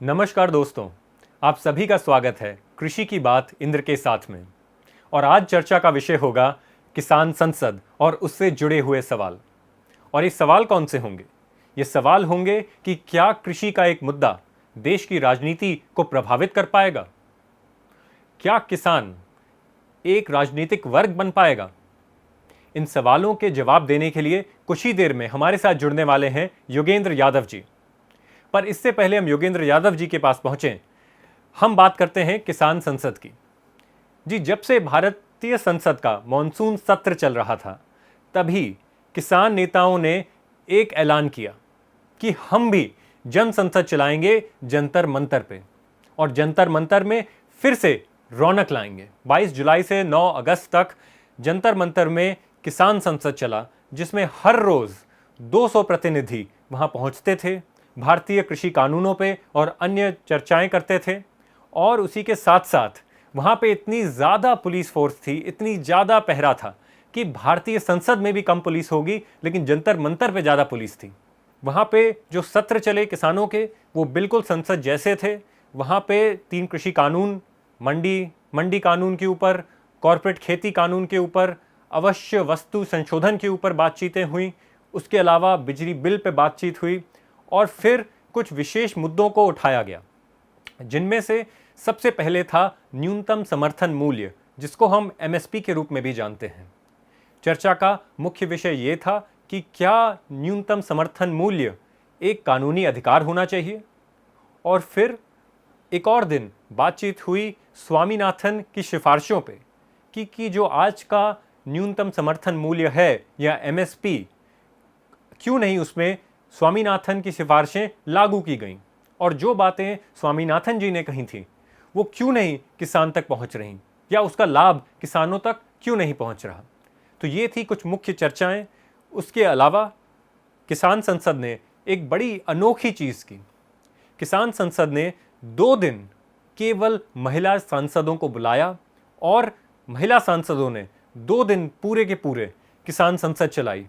नमस्कार दोस्तों, आप सभी का स्वागत है कृषि की बात इंद्र के साथ में। और आज चर्चा का विषय होगा किसान संसद और उससे जुड़े हुए सवाल। और ये सवाल कौन से होंगे? ये सवाल होंगे कि क्या कृषि का एक मुद्दा देश की राजनीति को प्रभावित कर पाएगा? क्या किसान एक राजनीतिक वर्ग बन पाएगा? इन सवालों के जवाब देने के लिए कुछ ही देर में हमारे साथ जुड़ने वाले हैं योगेंद्र यादव जी। पर इससे पहले हम योगेंद्र यादव जी के पास पहुंचे, हम बात करते हैं किसान संसद की। जी, जब से भारतीय संसद का मॉनसून सत्र चल रहा था, तभी किसान नेताओं ने एक ऐलान किया कि हम भी जन संसद चलाएंगे जंतर मंतर पे, और जंतर मंतर में फिर से रौनक लाएंगे। 22 जुलाई से 9 अगस्त तक जंतर मंतर में किसान संसद चला, जिसमें हर रोज 200 प्रतिनिधि वहां पहुंचते थे, भारतीय कृषि कानूनों पे और अन्य चर्चाएं करते थे। और उसी के साथ साथ वहाँ पे इतनी ज़्यादा पुलिस फोर्स थी, इतनी ज़्यादा पहरा था कि भारतीय संसद में भी कम पुलिस होगी, लेकिन जंतर मंतर पे ज़्यादा पुलिस थी। वहाँ पे जो सत्र चले किसानों के, वो बिल्कुल संसद जैसे थे। वहाँ पे 3 कृषि कानून, मंडी कानून के ऊपर, कॉरपोरेट खेती कानून के ऊपर, अवश्य वस्तु संशोधन के ऊपर बातचीतें हुई। उसके अलावा बिजली बिल पे बातचीत हुई और फिर कुछ विशेष मुद्दों को उठाया गया, जिनमें से सबसे पहले था न्यूनतम समर्थन मूल्य, जिसको हम एमएसपी के रूप में भी जानते हैं। चर्चा का मुख्य विषय ये था कि क्या न्यूनतम समर्थन मूल्य एक कानूनी अधिकार होना चाहिए। और फिर एक और दिन बातचीत हुई स्वामीनाथन की सिफारिशों पे कि जो आज का न्यूनतम समर्थन मूल्य है या एमएसपी, क्यों नहीं उसमें स्वामीनाथन की सिफारिशें लागू की गईं, और जो बातें स्वामीनाथन जी ने कही थी वो क्यों नहीं किसान तक पहुंच रहीं, या उसका लाभ किसानों तक क्यों नहीं पहुंच रहा। तो ये थी कुछ मुख्य चर्चाएं। उसके अलावा किसान संसद ने एक बड़ी अनोखी चीज़ की। किसान संसद ने 2 दिन केवल महिला सांसदों को बुलाया और महिला सांसदों ने 2 दिन पूरे के पूरे किसान संसद चलाई।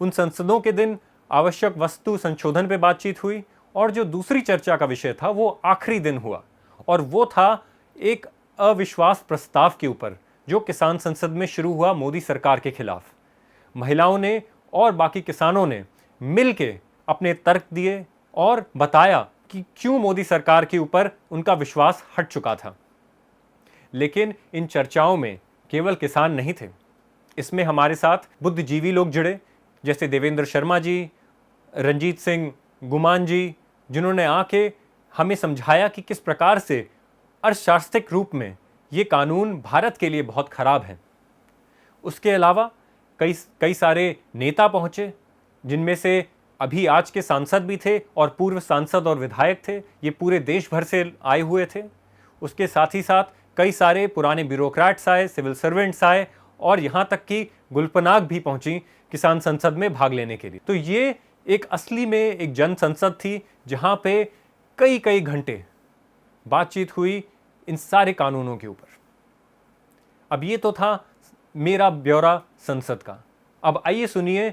उन संसदों के दिन आवश्यक वस्तु संशोधन पे बातचीत हुई, और जो दूसरी चर्चा का विषय था वो आखिरी दिन हुआ, और वो था एक अविश्वास प्रस्ताव के ऊपर, जो किसान संसद में शुरू हुआ मोदी सरकार के खिलाफ। महिलाओं ने और बाकी किसानों ने मिलके अपने तर्क दिए और बताया कि क्यों मोदी सरकार के ऊपर उनका विश्वास हट चुका था। लेकिन इन चर्चाओं में केवल किसान नहीं थे, इसमें हमारे साथ बुद्धिजीवी लोग जुड़े, जैसे देवेंद्र शर्मा जी, रंजीत सिंह गुमान जी, जिन्होंने आके हमें समझाया कि किस प्रकार से अर्थशास्त्रिक रूप में ये कानून भारत के लिए बहुत खराब है। उसके अलावा कई सारे नेता पहुंचे, जिनमें से अभी आज के सांसद भी थे और पूर्व सांसद और विधायक थे। ये पूरे देश भर से आए हुए थे। उसके साथ ही साथ कई सारे पुराने ब्यूरोक्रेट्स आए, सिविल सर्वेंट्स आए, और यहाँ तक कि गुलपनाग भी पहुंची किसान संसद में भाग लेने के लिए। तो ये एक असली में एक जन संसद थी, जहां पे कई घंटे बातचीत हुई इन सारे कानूनों के ऊपर। अब ये तो था मेरा ब्यौरा संसद का। अब आइए सुनिए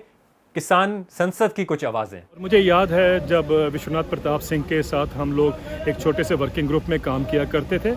किसान संसद की कुछ आवाज़ें। मुझे याद है जब विश्वनाथ प्रताप सिंह के साथ हम लोग एक छोटे से वर्किंग ग्रुप में काम किया करते थे।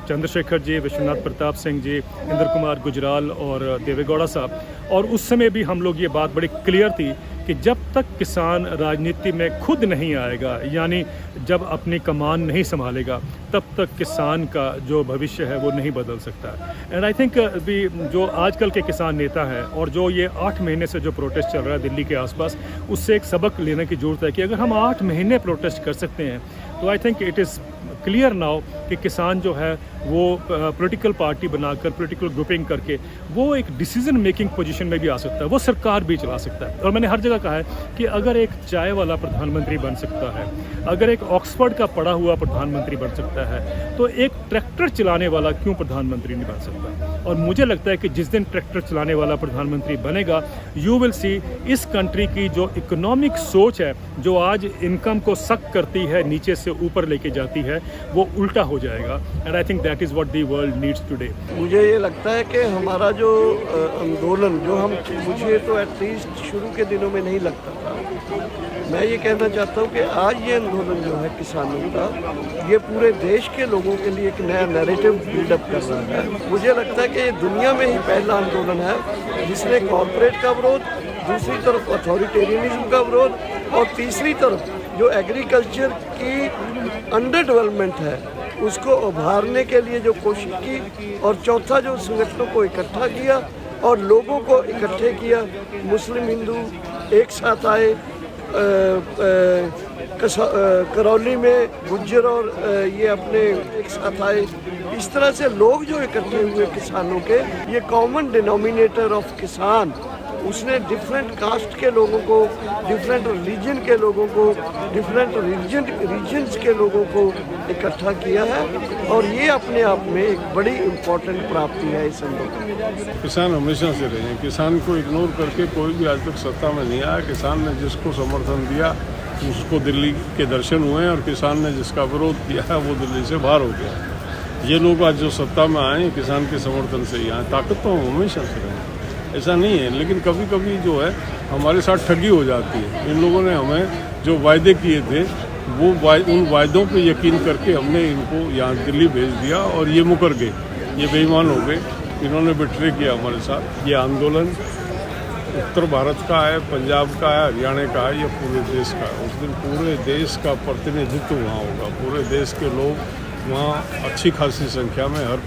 चंद्रशेखर जी, विश्वनाथ प्रताप सिंह जी, इंद्र कुमार गुजराल और देवेगौड़ा साहब। और उस समय भी हम लोग ये बात बड़ी क्लियर थी कि जब तक किसान राजनीति में खुद नहीं आएगा, यानी जब अपनी कमान नहीं संभालेगा, तब तक किसान का जो भविष्य है वो नहीं बदल सकता। एंड आई थिंक भी जो आजकल के किसान नेता हैं और जो ये 8 महीने से जो प्रोटेस्ट चल रहा है दिल्ली के आसपास, उससे एक सबक लेने की ज़रूरत है कि अगर हम 8 महीने प्रोटेस्ट कर सकते हैं तो I think it is clear now कि किसान जो है वो पॉलिटिकल पार्टी बनाकर, पॉलिटिकल ग्रुपिंग करके वो एक डिसीजन मेकिंग पोजीशन में भी आ सकता है, वो सरकार भी चला सकता है। और मैंने हर जगह कहा है कि अगर एक चाय वाला प्रधानमंत्री बन सकता है, अगर एक ऑक्सफोर्ड का पढ़ा हुआ प्रधानमंत्री बन सकता है, तो एक ट्रैक्टर चलाने वाला क्यों प्रधानमंत्री नहीं बन सकता। और मुझे लगता है कि जिस दिन ट्रैक्टर चलाने वाला प्रधानमंत्री बनेगा, यू विल सी इस कंट्री की जो इकोनॉमिक सोच है, जो आज इनकम को सक करती है, नीचे से ऊपर लेके जाती है, वो उल्टा हो जाएगा। And I think that is what the world needs today. मुझे ये लगता है कि हमारा जो आंदोलन, जो हम मुझे तो एटलीस्ट शुरू के दिनों में नहीं लगता था, मैं ये कहना चाहता हूँ कि आज ये आंदोलन जो है किसानों का, ये पूरे देश के लोगों के लिए एक नया नैरेटिव बिल्डअप कर रहा है। मुझे लगता है कि ये दुनिया में ही पहला आंदोलन है जिसने कॉरपोरेट का विरोध, दूसरी तरफ अथॉरिटेरियनिज्म का विरोध, और तीसरी तरफ जो एग्रीकल्चर की अंडर डेवलपमेंट है उसको उभारने के लिए जो कोशिश की, और चौथा जो संगठनों को इकट्ठा किया और लोगों को इकट्ठे किया। मुस्लिम हिंदू एक साथ आए, करौली में गुज्जर और ये अपने एक साथ आए। इस तरह से लोग जो इकट्ठे हुए किसानों के, ये कॉमन डिनोमिनेटर ऑफ किसान, उसने डिफरेंट कास्ट के लोगों को, डिफरेंट रिलीजन के लोगों को, डिफरेंट रीजन्स के लोगों को इकट्ठा किया है, और ये अपने आप में एक बड़ी इम्पोर्टेंट प्राप्ति है इस आंदोलन। किसान हमेशा से रहे हैं। किसान को इग्नोर करके कोई भी आज तक सत्ता में नहीं आया। किसान ने जिसको समर्थन दिया उसको दिल्ली के दर्शन हुए, और किसान ने जिसका विरोध किया है वो दिल्ली से बाहर हो गया। ये लोग आज जो सत्ता में आए किसान के समर्थन से ही आए। ताकत तो हम हमेशा से रहे, ऐसा नहीं है, लेकिन कभी कभी जो है हमारे साथ ठगी हो जाती है। इन लोगों ने हमें जो वायदे किए थे वो उन वायदों पे यकीन करके हमने इनको यहाँ दिल्ली भेज दिया, और ये मुकर गए, ये बेईमान हो गए। इन्होंने बिट्रे किया हमारे साथ। ये आंदोलन उत्तर भारत का है, पंजाब का है, हरियाणा का है, या पूरे देश का है। उस दिन पूरे देश का प्रतिनिधित्व वहाँ होगा। पूरे देश के लोग वहाँ अच्छी खासी संख्या में, हर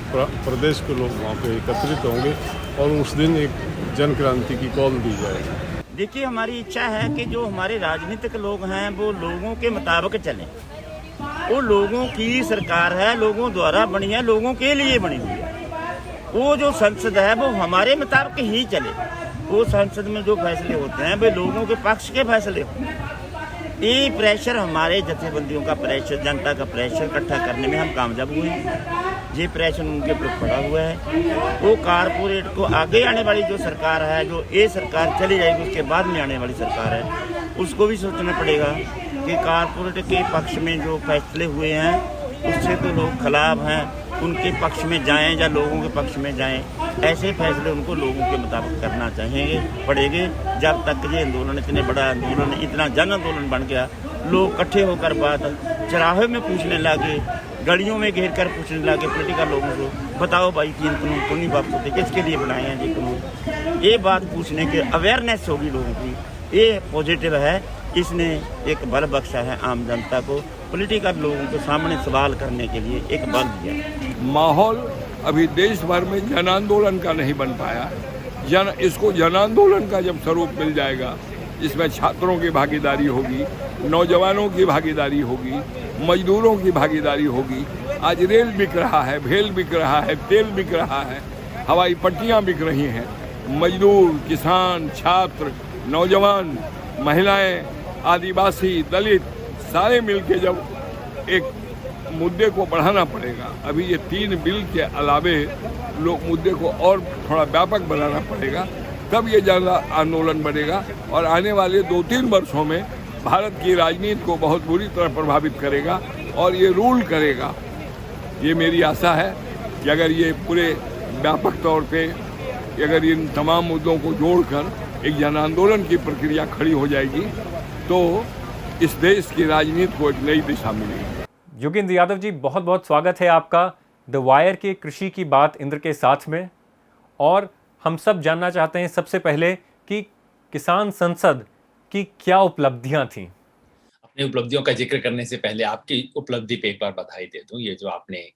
प्रदेश के लोग वहाँ पे एकत्रित होंगे, और उस दिन एक जन क्रांति की कॉल दी जाएगी। देखिए, हमारी इच्छा है कि जो हमारे राजनीतिक लोग हैं वो लोगों के मुताबिक चलें। वो लोगों की सरकार है, लोगों द्वारा बनी है, लोगों के लिए बनी हुई है। वो जो संसद है वो हमारे मुताबिक ही चले। वो संसद में जो फैसले होते हैं वे लोगों के पक्ष के फैसले होते हैं। ये प्रेशर, हमारे जथेबंदियों का प्रेशर, जनता का प्रेशर इकट्ठा करने में हम कामयाब हुए हैं। ये प्रेशर उनके ऊपर पड़ा हुआ है। वो कारपोरेट को, आगे आने वाली जो सरकार है, जो ये सरकार चली जाएगी उसके बाद में आने वाली सरकार है, उसको भी सोचना पड़ेगा कि कारपोरेट के पक्ष में जो फैसले हुए हैं उससे तो लोग खिलाफ हैं, उनके पक्ष में जाएं या लोगों के पक्ष में जाएं। ऐसे फैसले उनको लोगों के मुताबिक करना चाहिए पड़ेंगे। जब तक ये आंदोलन, इतने बड़ा आंदोलन, इतना जन आंदोलन बन गया, लोग इकट्ठे होकर बात चौराहे में पूछने लगे, गलियों में घेर कर पूछने लगे पॉलिटिकल लोगों को, बताओ भाई तीन कानून क्यों नहीं वापस होते, किसके लिए बनाए हैं ये कानून। ये बात पूछने के अवेयरनेस होगी लोगों की, ये पॉजिटिव है। इसने एक बल बख्शा है आम जनता को, पॉलिटिकल लोगों के सामने सवाल करने के लिए एक बल दिया। माहौल अभी देश भर में जन आंदोलन का नहीं बन पाया। इसको जन आंदोलन का जब स्वरूप मिल जाएगा, इसमें छात्रों की भागीदारी होगी, नौजवानों की भागीदारी होगी, मजदूरों की भागीदारी होगी। आज रेल बिक रहा है, भेल बिक रहा है, तेल बिक रहा है, हवाई पट्टियां बिक रही हैं। मजदूर, किसान, छात्र, नौजवान, महिलाएं, आदिवासी, दलित सारे मिलके जब एक मुद्दे को बढ़ाना पड़ेगा। अभी ये 3 बिल के अलावे लोग मुद्दे को और थोड़ा व्यापक बनाना पड़ेगा, तब ये जन आंदोलन बनेगा, और आने वाले 2-3 वर्षों में भारत की राजनीति को बहुत बुरी तरह प्रभावित करेगा और ये रूल करेगा। ये मेरी आशा है कि अगर ये पूरे व्यापक तौर पे, अगर इन तमाम मुद्दों को जोड़कर एक जन आंदोलन की प्रक्रिया खड़ी हो जाएगी, तो इस देश की राजनीति को एक नई दिशा मिलेगी। योगेंद्र यादव जी, बहुत बहुत स्वागत है आपका द वायर के कृषि की बात इंद्र के साथ में। और हम सब जानना चाहते हैं सबसे पहले कि किसान संसद की क्या उपलब्धियां थीं। अपनी उपलब्धियों का जिक्र करने से पहले आपकी उपलब्धि पे एक बार बधाई दे दूं। ये जो आपने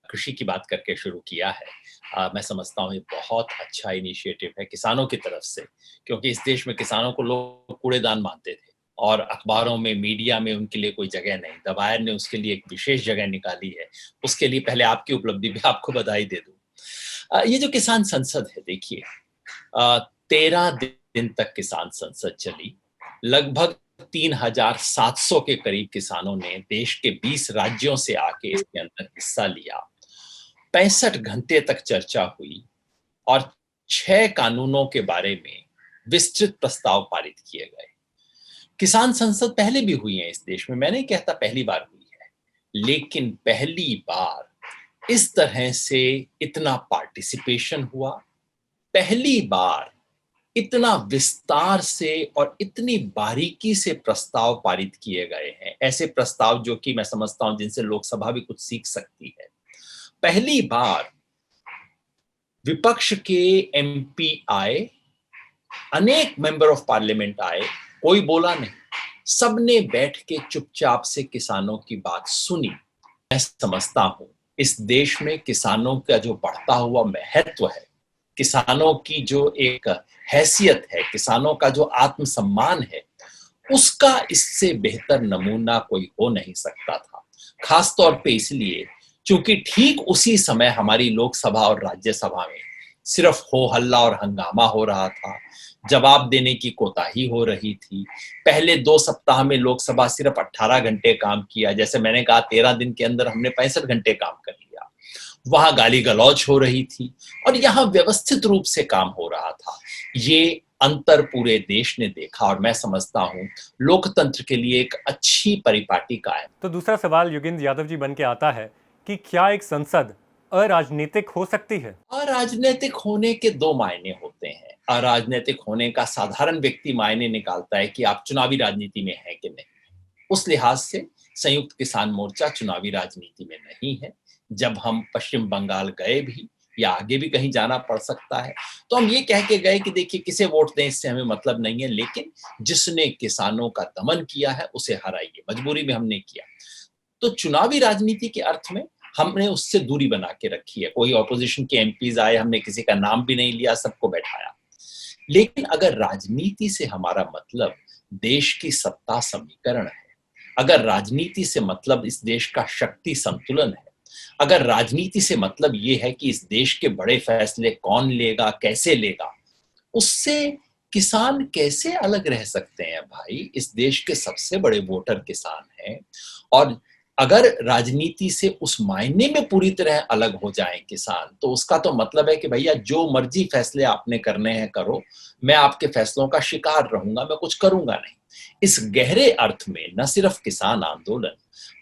कृषि की बात करके शुरू किया है, मैं समझता हूँ ये बहुत अच्छा इनिशिएटिव है किसानों की तरफ से, क्योंकि इस देश में किसानों को लोग कूड़ेदान मानते थे और अखबारों में, मीडिया में उनके लिए कोई जगह नहीं। द वायर ने उसके लिए एक विशेष जगह निकाली है। उसके लिए पहले आपकी उपलब्धि भी आपको बधाई दे दूं। ये जो किसान संसद है, देखिए 13 दिन तक किसान संसद चली। लगभग 3700 के करीब किसानों ने देश के 20 राज्यों से आके इसके अंदर हिस्सा लिया। 65 घंटे तक चर्चा हुई और 6 कानूनों के बारे में विस्तृत प्रस्ताव पारित किए गए। किसान संसद पहले भी हुई है इस देश में, मैं नहीं कहता पहली बार हुई है, लेकिन पहली बार इस तरह से इतना पार्टिसिपेशन हुआ। पहली बार इतना विस्तार से और इतनी बारीकी से प्रस्ताव पारित किए गए हैं, ऐसे प्रस्ताव जो कि मैं समझता हूं जिनसे लोकसभा भी कुछ सीख सकती है। पहली बार विपक्ष के एमपी आए, अनेक मेंबर ऑफ पार्लियामेंट आए, कोई बोला नहीं, सबने बैठ के चुपचाप से किसानों की बात सुनी। मैं समझता हूं इस देश में किसानों का जो बढ़ता हुआ महत्व है, किसानों की जो एक हैसियत है, किसानों का जो आत्मसम्मान है, उसका इससे बेहतर नमूना कोई हो नहीं सकता था। खास तौर पे इसलिए क्योंकि ठीक उसी समय हमारी लोकसभा और राज्यसभा में सिर्फ हो हल्ला और हंगामा हो रहा था, जवाब देने की कोताही हो रही थी। पहले 2 सप्ताह में लोकसभा सिर्फ 18 घंटे काम किया, जैसे मैंने कहा 13 दिन के अंदर हमने 65 घंटे काम कर लिया। वहां गाली गलौज हो रही थी और यहाँ व्यवस्थित रूप से काम हो रहा था। ये अंतर पूरे देश ने देखा और मैं समझता हूँ लोकतंत्र के लिए एक अच्छी परिपाटी कायम। तो दूसरा सवाल योगेंद्र यादव जी बन के आता है कि क्या एक संसद अराजनीतिक हो सकती है? अराजनीतिक होने के 2 मायने होते हैं। अराजनीतिक होने का साधारण व्यक्ति मायने निकालता है कि आप चुनावी राजनीति में हैं कि नहीं। उस लिहाज से संयुक्त किसान मोर्चा चुनावी राजनीति में नहीं है। जब हम पश्चिम बंगाल गए भी या आगे भी कहीं जाना पड़ सकता है तो हम ये कह के गए कि देखिए किसे वोट दें इससे हमें मतलब नहीं है, लेकिन जिसने किसानों का दमन किया है उसे हराइए। मजबूरी में हमने किया। तो चुनावी राजनीति के अर्थ में हमने उससे दूरी बना के रखी है। कोई ऑपोजिशन के एमपीज आए, हमने किसी का नाम भी नहीं लिया, सबको बैठाया। लेकिन अगर राजनीति से हमारा मतलब देश की सत्ता समीकरण है, अगर राजनीति से मतलब इस देश का शक्ति संतुलन है, अगर राजनीति से मतलब ये है कि इस देश के बड़े फैसले कौन लेगा, कैसे लेगा, उससे किसान कैसे अलग रह सकते हैं भाई? इस देश के सबसे बड़े वोटर किसान हैं और अगर राजनीति से उस मायने में पूरी तरह अलग हो जाए किसान, तो उसका तो मतलब है कि भैया जो मर्जी फैसले आपने करने हैं करो, मैं आपके फैसलों का शिकार रहूंगा, मैं कुछ करूंगा नहीं। इस गहरे अर्थ में न सिर्फ किसान आंदोलन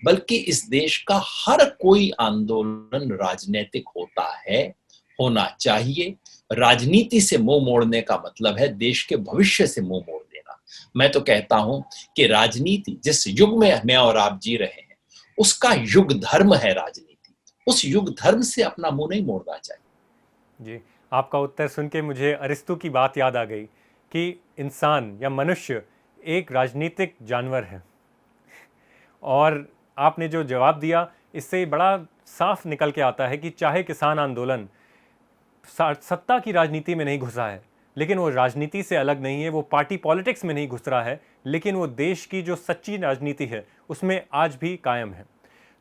बल्कि इस देश का हर कोई आंदोलन राजनीतिक होता है, होना चाहिए। राजनीति से मुंह मोड़ने का मतलब है देश के भविष्य से मुंह मोड़ देना। मैं तो कहता हूं कि राजनीति जिस युग में मैं और आप जी रहे हैं उसका युग धर्म है राजनीति। उस युग धर्म से अपना मुंह नहीं मोड़ना चाहिए। जी, आपका उत्तर सुन के मुझे अरिस्तु की बात याद आ गई कि इंसान या मनुष्य एक राजनीतिक जानवर है। और आपने जो जवाब दिया इससे बड़ा साफ निकल के आता है कि चाहे किसान आंदोलन सत्ता की राजनीति में नहीं घुसा है, लेकिन वो राजनीति से अलग नहीं है, वो पार्टी पॉलिटिक्स में नहीं घुस रहा है, लेकिन वो देश की जो सच्ची राजनीति है उसमें आज भी कायम है।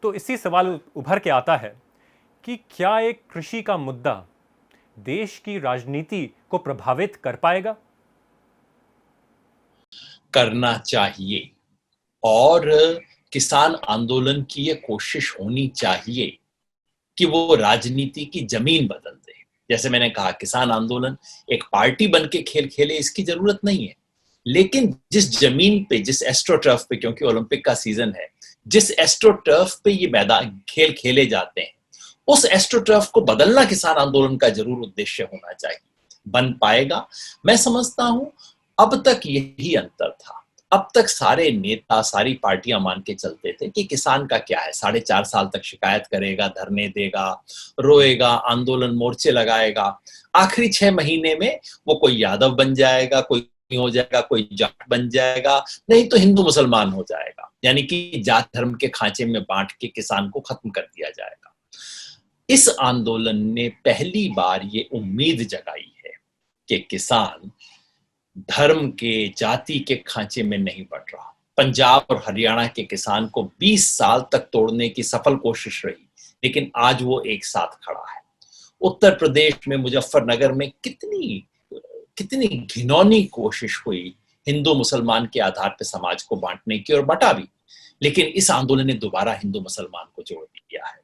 तो इसी सवाल उभर के आता है कि क्या एक कृषि का मुद्दा देश की राजनीति को प्रभावित कर पाएगा? करना चाहिए और किसान आंदोलन की ये कोशिश होनी चाहिए कि वो राजनीति की जमीन बदल दे। जैसे मैंने कहा किसान आंदोलन एक पार्टी बन के खेल खेले, इसकी जरूरत नहीं है, लेकिन जिस जमीन पे, जिस एस्ट्रोटर्फ पे, क्योंकि ओलंपिक का सीजन है, जिस एस्ट्रोटर्फ पे ये मैदान खेल खेले जाते हैं उस एस्ट्रोटर्फ को बदलना किसान आंदोलन का जरूर उद्देश्य होना चाहिए। बन पाएगा? मैं समझता हूं अब तक यही अंतर था। अब तक सारे नेता, सारी पार्टियां मान के चलते थे कि किसान का क्या है, 4.5 साल तक शिकायत करेगा, धरने देगा, रोएगा, आंदोलन मोर्चे लगाएगा, आखिरी 6 महीने में वो कोई यादव बन जाएगा, कोई हो जाएगा, कोई जाट बन जाएगा, नहीं तो हिंदू मुसलमान हो जाएगा। यानी कि जात धर्म के खांचे में बांट के किसान को खत्म कर दिया जाएगा। इस आंदोलन ने पहली बार ये उम्मीद जगाई है कि किसान धर्म के, जाति के खांचे में नहीं बढ़ रहा। पंजाब और हरियाणा के किसान को 20 साल तक तोड़ने की सफल कोशिश रही, लेकिन आज वो एक साथ खड़ा है। उत्तर प्रदेश में मुजफ्फरनगर में कितनी घिनौनी कोशिश हुई हिंदू मुसलमान के आधार पर समाज को बांटने की, और बटा भी, लेकिन इस आंदोलन ने दोबारा हिंदू मुसलमान को जोड़ दिया है।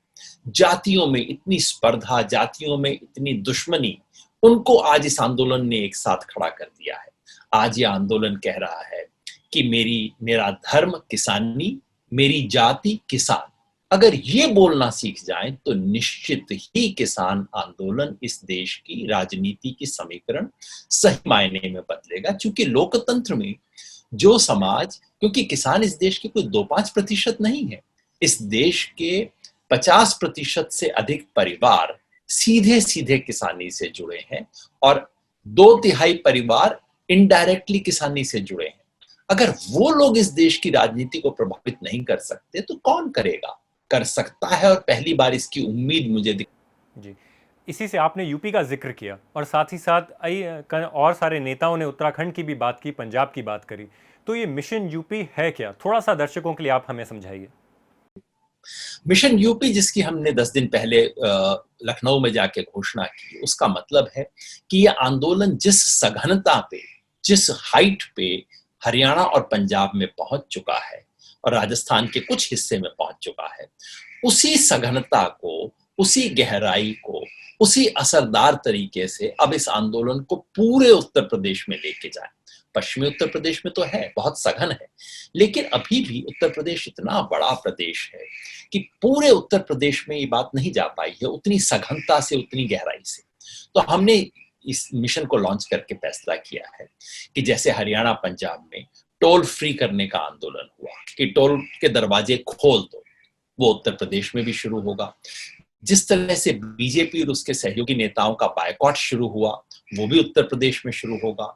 जातियों में इतनी स्पर्धा, जातियों में इतनी दुश्मनी, उनको आज इस आंदोलन ने एक साथ खड़ा कर दिया है। आज ये आंदोलन कह रहा है कि मेरा धर्म किसानी, मेरी जाति किसान। अगर ये बोलना सीख जाएं तो निश्चित ही किसान आंदोलन इस देश की राजनीति की समीकरण सही मायने में बदलेगा। क्योंकि लोकतंत्र में जो समाज, क्योंकि किसान इस देश के कोई 2-5% नहीं है, इस देश के 50% से अधिक परिवार सीधे सीधे किसानी से जुड़े हैं और 2/3 परिवार इनडायरेक्टली किसानी से जुड़े हैं। अगर वो लोग इस देश की राजनीति को प्रभावित नहीं कर सकते तो कौन करेगा? कर सकता है, और पहली बार इसकी उम्मीद मुझे जी, इसी से आपने यूपी का जिक्र किया और साथ ही साथ और सारे नेताओं ने उत्तराखंड की भी बात की, पंजाब की बात करी। तो ये मिशन यूपी है क्या? थोड़ा सा दर्शकों के लिए आप हमें समझाइए। मिशन यूपी, जिसकी हमने 10 दिन पहले लखनऊ में जाके घोषणा की, उसका मतलब है कि यह आंदोलन जिस सघनता पे, जिस हाइट पे हरियाणा और पंजाब में पहुंच चुका है और राजस्थान के कुछ हिस्से में पहुंच चुका है, उसी सघनता को, उसी गहराई को, उसी असरदार तरीके से अब इस आंदोलन को पूरे उत्तर प्रदेश में लेके जाए। पश्चिमी उत्तर प्रदेश में तो है, बहुत सघन है, लेकिन अभी भी उत्तर प्रदेश इतना बड़ा प्रदेश है कि पूरे उत्तर प्रदेश में ये बात नहीं जा पाई है उतनी सघनता से, उतनी गहराई से। तो हमने इस मिशन को लॉन्च करके फैसला किया है कि जैसे हरियाणा पंजाब में टोल फ्री करने का आंदोलन हुआ कि टोल के दरवाजे खोल दो, वो उत्तर प्रदेश में भी शुरू होगा। जिस तरह से बीजेपी और उसके सहयोगी नेताओं का बायकॉट शुरू हुआ, वो भी उत्तर प्रदेश में शुरू होगा।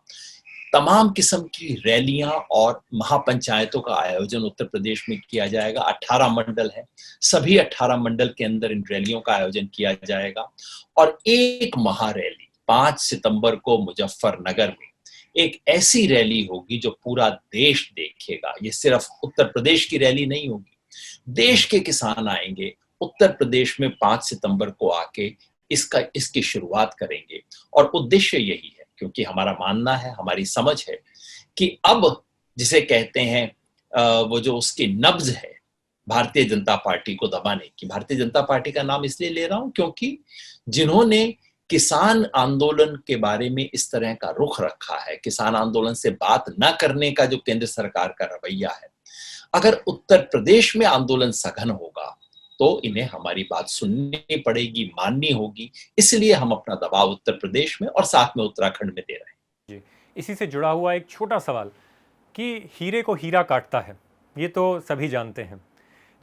तमाम किस्म की रैलियां और महापंचायतों का आयोजन उत्तर प्रदेश में किया जाएगा। 18 मंडल है, सभी 18 मंडल के अंदर इन रैलियों का आयोजन किया जाएगा और एक महारैली 5 सितंबर को मुजफ्फरनगर में एक ऐसी रैली होगी जो पूरा देश देखेगा। ये सिर्फ उत्तर प्रदेश की रैली नहीं होगी, देश के किसान आएंगे उत्तर प्रदेश में 5 सितंबर को आके इसकी शुरुआत करेंगे। और उद्देश्य यही है, क्योंकि हमारा मानना है, हमारी समझ है कि अब जिसे कहते हैं वो जो उसकी नब्ज है भारतीय जनता पार्टी को दबाने की, भारतीय जनता पार्टी का नाम इसलिए ले रहा हूं क्योंकि जिन्होंने किसान आंदोलन के बारे में इस तरह का रुख रखा है, किसान आंदोलन से बात न करने का जो केंद्र सरकार का रवैया है, अगर उत्तर प्रदेश में आंदोलन सघन होगा तो इन्हें हमारी बात सुननी पड़ेगी, माननी होगी। इसलिए हम अपना दबाव उत्तर प्रदेश में और साथ में उत्तराखंड में दे रहे हैं। जी, इसी से जुड़ा हुआ एक छोटा सवाल कि हीरे को हीरा काटता है, ये तो सभी जानते हैं।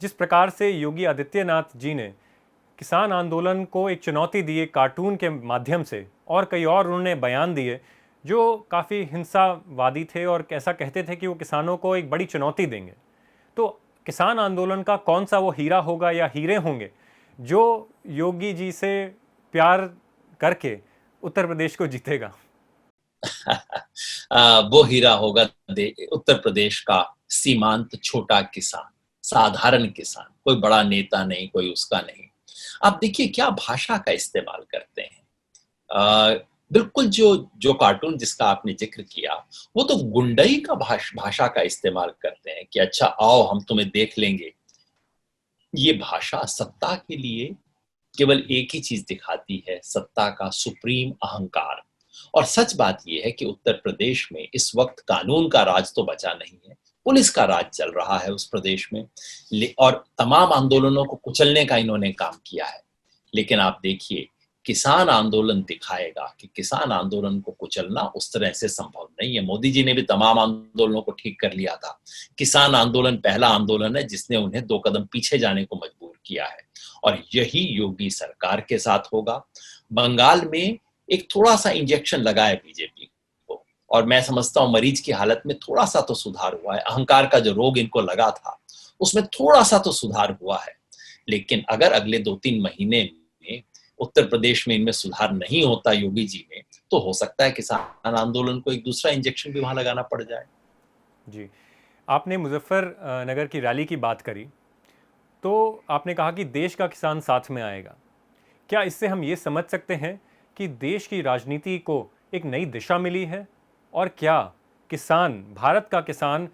जिस प्रकार से योगी आदित्यनाथ जी ने किसान आंदोलन को एक चुनौती दी कार्टून के माध्यम से, और कई और उन्होंने बयान दिए जो काफ़ी हिंसावादी थे और ऐसा कहते थे कि वो किसानों को एक बड़ी चुनौती देंगे, तो किसान आंदोलन का कौन सा वो हीरा होगा या हीरे होंगे जो योगी जी से प्यार करके उत्तर प्रदेश को जीतेगा? वो हीरा होगा उत्तर प्रदेश का सीमांत छोटा किसान, साधारण किसान, कोई बड़ा नेता नहीं, कोई उसका नहीं। आप देखिए क्या भाषा का इस्तेमाल करते हैं। बिल्कुल जो कार्टून जिसका आपने जिक्र किया, वो तो गुंडई का भाषा का इस्तेमाल करते हैं कि अच्छा आओ हम तुम्हें देख लेंगे। ये भाषा सत्ता के लिए केवल एक ही चीज दिखाती है, सत्ता का सुप्रीम अहंकार। और सच बात यह है कि उत्तर प्रदेश में इस वक्त कानून का राज तो बचा नहीं है, पुलिस का राज चल रहा है उस प्रदेश में, और तमाम आंदोलनों को कुचलने का इन्होंने काम किया है। लेकिन आप देखिए किसान आंदोलन दिखाएगा कि किसान आंदोलन को कुचलना उस तरह से संभव नहीं है। मोदी जी ने भी तमाम आंदोलनों को ठीक कर लिया था। किसान आंदोलन पहला आंदोलन है जिसने उन्हें 2 कदम पीछे जाने को मजबूर किया है, और यही योगी सरकार के साथ होगा। बंगाल में एक थोड़ा सा इंजेक्शन लगाया बीजेपी को, और मैं समझता हूं मरीज की हालत में थोड़ा सा तो सुधार हुआ है। अहंकार का जो रोग इनको लगा था उसमें थोड़ा सा तो सुधार हुआ है। लेकिन अगर अगले 2-3 महीने में उत्तर प्रदेश में इनमें सुधार नहीं होता योगी जी में, तो हो सकता है किसान आंदोलन को एक दूसरा इंजेक्शन भी वहां लगाना पड़ जाए। जी, आपने मुजफ्फरनगर की रैली की बात करी, तो आपने कहा कि देश का किसान साथ में आएगा। क्या इससे हम ये समझ सकते हैं कि देश की राजनीति को एक नई दिशा मिली है, और क्या किसान, भारत का किसान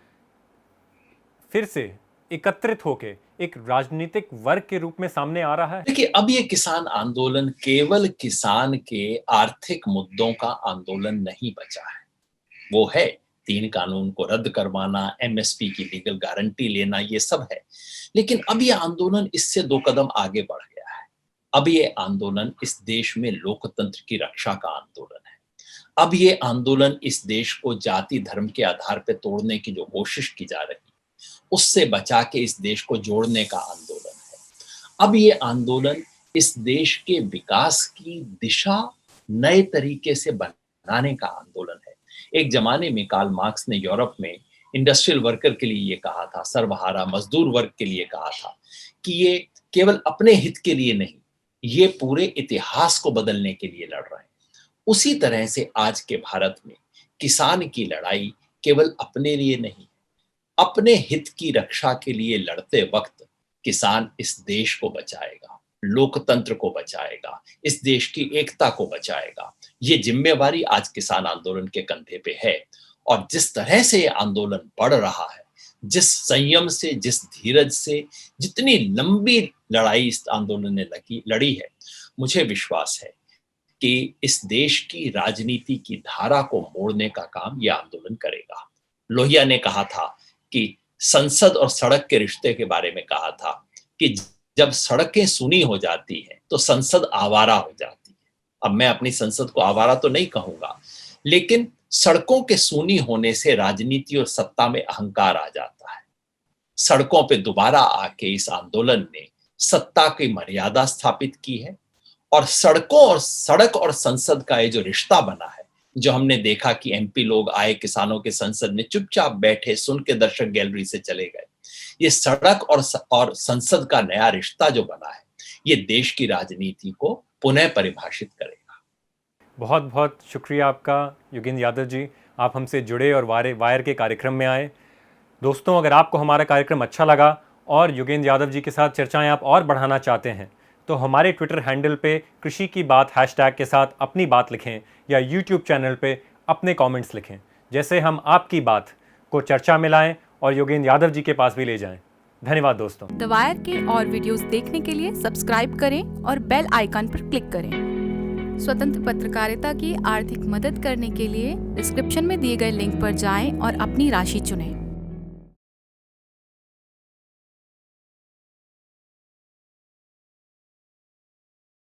फिर से एकत्रित होकर एक राजनीतिक वर्ग के रूप में सामने आ रहा है? देखिए, अब ये किसान आंदोलन केवल किसान के आर्थिक मुद्दों का आंदोलन नहीं बचा है, वो है 3 कानून को रद्द करवाना, एमएसपी की लीगल गारंटी लेना, ये सब है। लेकिन अब ये आंदोलन इससे 2 कदम आगे बढ़ गया है। अब ये आंदोलन इस देश में लोकतंत्र की रक्षा का आंदोलन है। अब ये आंदोलन इस देश को जाति धर्म के आधार पर तोड़ने की जो कोशिश की जा रही है, उससे बचा के इस देश को जोड़ने का आंदोलन है। अब ये आंदोलन इस देश के विकास की दिशा नए तरीके से बनाने का आंदोलन है। एक जमाने में कार्ल मार्क्स ने यूरोप में इंडस्ट्रियल वर्कर के लिए ये कहा था, सर्वहारा मजदूर वर्ग के लिए कहा था कि ये केवल अपने हित के लिए नहीं, ये पूरे इतिहास को बदलने के लिए लड़ रहे हैं। उसी तरह से आज के भारत में किसान की लड़ाई केवल अपने लिए नहीं, अपने हित की रक्षा के लिए लड़ते वक्त किसान इस देश को बचाएगा, लोकतंत्र को बचाएगा, इस देश की एकता को बचाएगा। ये जिम्मेवारी आज किसान आंदोलन के कंधे पे है। और जिस तरह से ये आंदोलन बढ़ रहा है, जिस संयम से, जिस धीरज से, जितनी लंबी लड़ाई इस आंदोलन ने लड़ी है, मुझे विश्वास है कि इस देश की राजनीति की धारा को मोड़ने का काम यह आंदोलन करेगा। लोहिया ने कहा था कि संसद और सड़क के रिश्ते के बारे में कहा था कि जब सड़कें सूनी हो जाती हैं तो संसद आवारा हो जाती है। अब मैं अपनी संसद को आवारा तो नहीं कहूंगा, लेकिन सड़कों के सूनी होने से राजनीति और सत्ता में अहंकार आ जाता है। सड़कों पे दोबारा आके इस आंदोलन ने सत्ता की मर्यादा स्थापित की है और सड़क और संसद का ये जो रिश्ता बना है, जो हमने देखा कि एमपी लोग आए किसानों के संसद में, चुपचाप बैठे, सुन के दर्शक गैलरी से चले गए। ये सड़क और संसद का नया रिश्ता जो बना है, ये देश की राजनीति को पुनः परिभाषित करेगा। बहुत बहुत शुक्रिया आपका योगेंद्र यादव जी, आप हमसे जुड़े और वायर के कार्यक्रम में आए। दोस्तों, अगर आपको हमारा कार्यक्रम अच्छा लगा और योगेंद्र यादव जी के साथ चर्चाएं आप और बढ़ाना चाहते हैं तो हमारे ट्विटर हैंडल पे कृषि की बात हैशटैग के साथ अपनी बात लिखें या यूट्यूब चैनल पे अपने कमेंट्स लिखें, जैसे हम आपकी बात को चर्चा में लाएं और योगेंद्र यादव जी के पास भी ले जाएं। धन्यवाद दोस्तों। द वायर के और वीडियोस देखने के लिए सब्सक्राइब करें और बेल आइकन पर क्लिक करें। स्वतंत्र पत्रकारिता की आर्थिक मदद करने के लिए डिस्क्रिप्शन में दिए गए लिंक पर जाएं और अपनी राशि चुनें।